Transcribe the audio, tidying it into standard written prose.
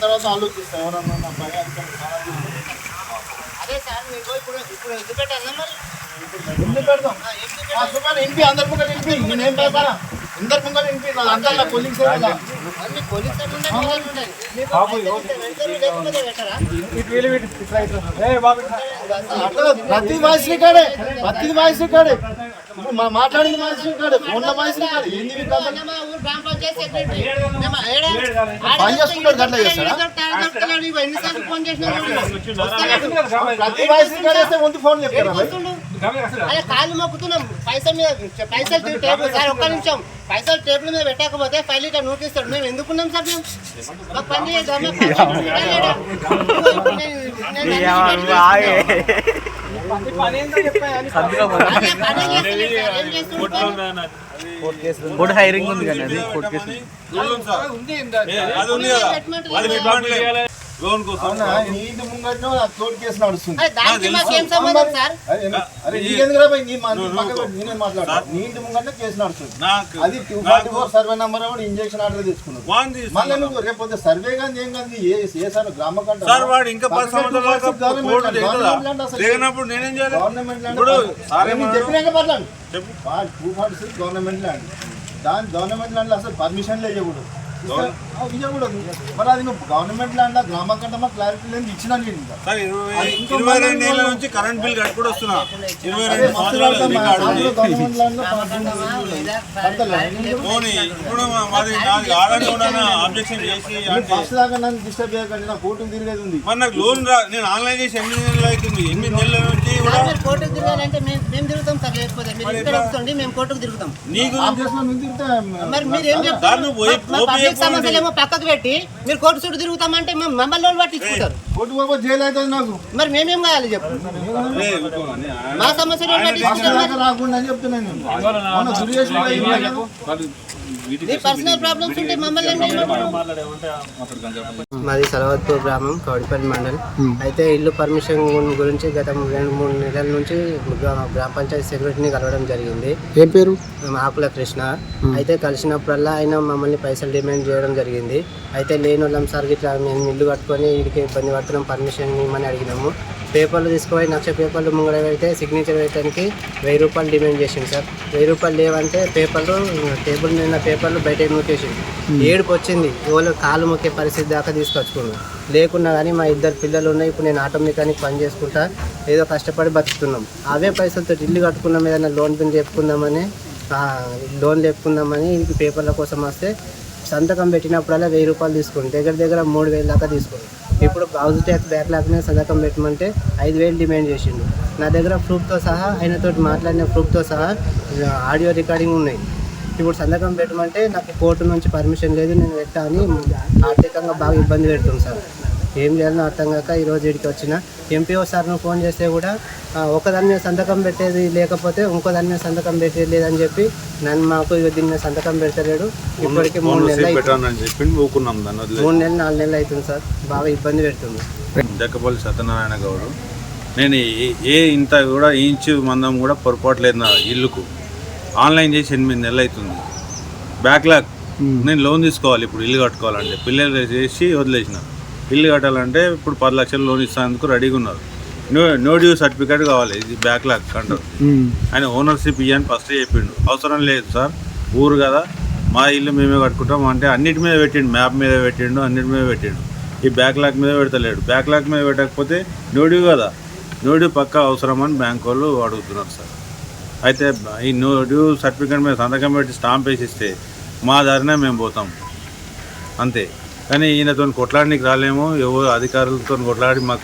తర్వాత ఆలోచిస్తాం ఎవరన్నా నా పని అదే సార్ మీకు ఇప్పుడు ఎందుకు పెట్టాలి మరి ఎందుకు పెడతాం ఎంపీ అందరి ముంగట ఎంపీ నేనేం పెడతానా అందరి ముంగట ఎంపీ అంతా నా కొలీగ్స్ అన్ని పోలీస్ ప్రతి వాయిస్ రికార్డే ప్రతి వాయిస్ రికార్డే మాట్లాడింది వాయిస్ రికార్డే ఫోన్లో వాయిస్ రికార్డే ఏంది గ్రామ పంచాయతీ సెక్రటరీ పని చేసుకుంటాడు గట్ల చేస్తాడా ఎన్నిసార్లు ఫోన్ చేసినా ప్రతి వాయిస్ రికార్డ్ వేస్తే ముందు ఫోన్ చెప్తారా అదే కాళ్ళు మొక్కుతున్నాం పైసలు టేబుల్ సార్ ఒక్క నిమిషం పైసలు టేబుల్ మీద పెట్టకపోతే 5 లీటర్ నోట్ ఇస్తాడు మేము ఎందుకున్నాం సార్ మేము మాకు పని చేద్దాం కోర్టు హైరింగ్ ఉంది కానీ అది కోర్టు కేసు లోన్ కోసం నీటి ముంగట్నో కోర్టు కేసు నడుస్తుంది నేనే మాట్లాడతా నీటి ముంగట్నే కేసు నడుస్తుంది అది 244 సర్వే నెంబర్ ఇంజక్షన్ ఆర్డర్ తీసుకున్నాడు మళ్ళీ నువ్వు రేపు సర్వే కానీ ఏం కానీ ఏ సార్ గ్రామ చెప్పినాక మాట్లాడు 246 గవర్నమెంట్ ల్యాండ్ దాని గవర్నమెంట్ ల్యాండ్ అసలు పర్మిషన్ లేకూడదు ఇవ్వకూడదు మరి అది నువ్వు గవర్నమెంట్ ల్యాండ్ గ్రామ కంటే క్లారిటీ లేదు ఇచ్చినా నుంచి కరెంట్ బిల్ కట్టుకుంటూ వస్తున్నా ఫస్ట్ దాకా నన్ను డిస్టర్బ్ చేయకండి నా కోర్టుకు తిరిగేది ఉంది మరి నాకు లోన్ నేను ఆన్లైన్ చేసి 8 నెలలు అవుతుంది 8 నెలల నుంచి కూడా కోర్టుకు తిరగాలంటే మేము తిరుగుతాం సార్ లేకపోతే మీరు ఇక్కడ వస్తుంది మేము కోర్టుకు తిరుగుతాం మరి మీరు ఏం చెప్తారు పబ్లిక్ సమస్యలేమో పక్కకు పెట్టి మీరు కోర్టు చుట్టూ తిరుగుతామంటే మేము మమ్మల్ని పట్టించుకుంటారు కోర్టు పోతే జైలు అవుతుంది నాకు మరి మేమేం కావాలి చెప్పు మా సమస్యలు రాకుండా అని చెప్తున్నాను పర్సనల్ ప్రాబ్లమ్స్ ఉంటే మమ్మల్ని మాది సలవత్పూర్ గ్రామం కౌడిపల్లి మండల్ అయితే ఇల్లు పర్మిషన్ గురించి గత 2-3 నెలల నుంచి గ్రామ పంచాయతీ సెక్రటరీని కలవడం జరిగింది. ఏం పేరు? ఆకుల కృష్ణ. అయితే కలిసినప్పుడల్లా ఆయన మమ్మల్ని పైసలు డిమాండ్ చేయడం జరిగింది. అయితే లేని వాళ్ళం సార్ ఇట్లా మేము ఇల్లు కట్టుకొని వీడికి ఇబ్బంది పడుతున్నాం పర్మిషన్ ఇవ్వమని అడిగినాము. పేపర్లు తీసుకుపోయి 1,00,000 పేపర్లు ముంగడ పెడితే సిగ్నేచర్ వేయడానికి 1,000 రూపాయలు డిమాండ్ చేసింది సార్. 1,000 రూపాయలు లేవంటే పేపర్లు టేబుల్ మీద పేపర్లు బయట మొక్కేసింది. ఏడుపు వచ్చింది. ఎవరు కాలు మొక్కే పరిస్థితి దాకా తీసుకొచ్చుకున్నాం. లేకున్నా కానీ మా 2 పిల్లలు ఉన్నాయి. ఇప్పుడు నేను ఆటో మెకానిక్ పని చేసుకుంటా ఏదో కష్టపడి బతుకుతున్నాం. అవే పైసలతో ఇల్లు కట్టుకున్నాం. ఏదైనా లోన్ లేపుకుందామని పేపర్ల కోసం వస్తే సంతకం పెట్టినప్పుడల్లా 1,000 రూపాయలు తీసుకుని దగ్గర 3,000 దాకా తీసుకుని ఇప్పుడు హౌస్ ట్యాక్స్ బ్యాక్లాగ్ మీద సంతకం పెట్టమంటే 5,000 డిమాండ్ చేసిండు. నా దగ్గర ప్రూఫ్తో సహా ఆయనతో మాట్లాడిన ప్రూఫ్తో సహా ఆడియో రికార్డింగ్ ఉన్నాయి. ఇప్పుడు సంతకం పెట్టమంటే నాకు కోర్టు నుంచి పర్మిషన్ లేదు నేను పెట్టా అని ఆర్థికంగా బాగా ఇబ్బంది పెడుతుంది సార్. ఏం చేయాలని అర్థం కాక ఈరోజు ఇక్కడికి వచ్చిన. ఎంపీఓ సార్ను ఫోన్ చేస్తే కూడా ఒకదాని మీద సంతకం పెట్టేది లేకపోతే ఇంకో దాని మీద సంతకం పెట్టేది లేదని చెప్పి మాకు దీని మీద సంతకం పెడతలేడు. ఇప్పటికీ 3 నెలలు 4 నెలలు అవుతుంది సార్. బాగా ఇబ్బంది పెడుతుంది. దక్కపల్లి సత్యనారాయణ గౌడు. నేను ఇంత కూడా ఇంచు మందం కూడా పొరపాటు లేదు నా ఇల్లుకు. ఆన్లైన్ చేసి 8 నెలలు అవుతుంది. బ్యాక్లాగ్ నేను లోన్ తీసుకోవాలి ఇప్పుడు ఇల్లు కట్టుకోవాలంటే పిల్లలు చేసి వదిలేసిన. ఇల్లు కట్టాలంటే ఇప్పుడు 10 లక్షలు లోన్ ఇస్తానందుకు రెడీగా ఉన్నారు. నో డ్యూ సర్టిఫికేట్ కావాలి. ఇది బ్యాక్లాగ్ కంట్రోల్. ఆయన ఓనర్షిప్ ఇవ్వని ఫస్ట్ చెప్పిండు. అవసరం లేదు సార్ ఊరు కదా మా ఇల్లు మేమే కట్టుకుంటాం అంటే అన్నిటి మీద పెట్టిండు. మ్యాప్ మీద పెట్టిండు అన్నిటి మీద పెట్టిండు. ఈ బ్యాక్లాగ్ మీద పెడతలేడు. బ్యాక్లాగ్ మీద పెట్టకపోతే నో డ్యూ కదా నో డ్యూ పక్కా అవసరం అని బ్యాంక్ వాళ్ళు అడుగుతున్నారు సార్. అయితే ఈ నో డ్యూ సర్టిఫికేట్ మీద సంతకం పెట్టి స్టాంప్ వేసి ఇస్తే మా దారినే మేము పోతాం అంతే. కానీ ఈయనతో కొట్లాడడానికి రాలేము. ఎవరు అధికారులతో కొట్లాడి మాకు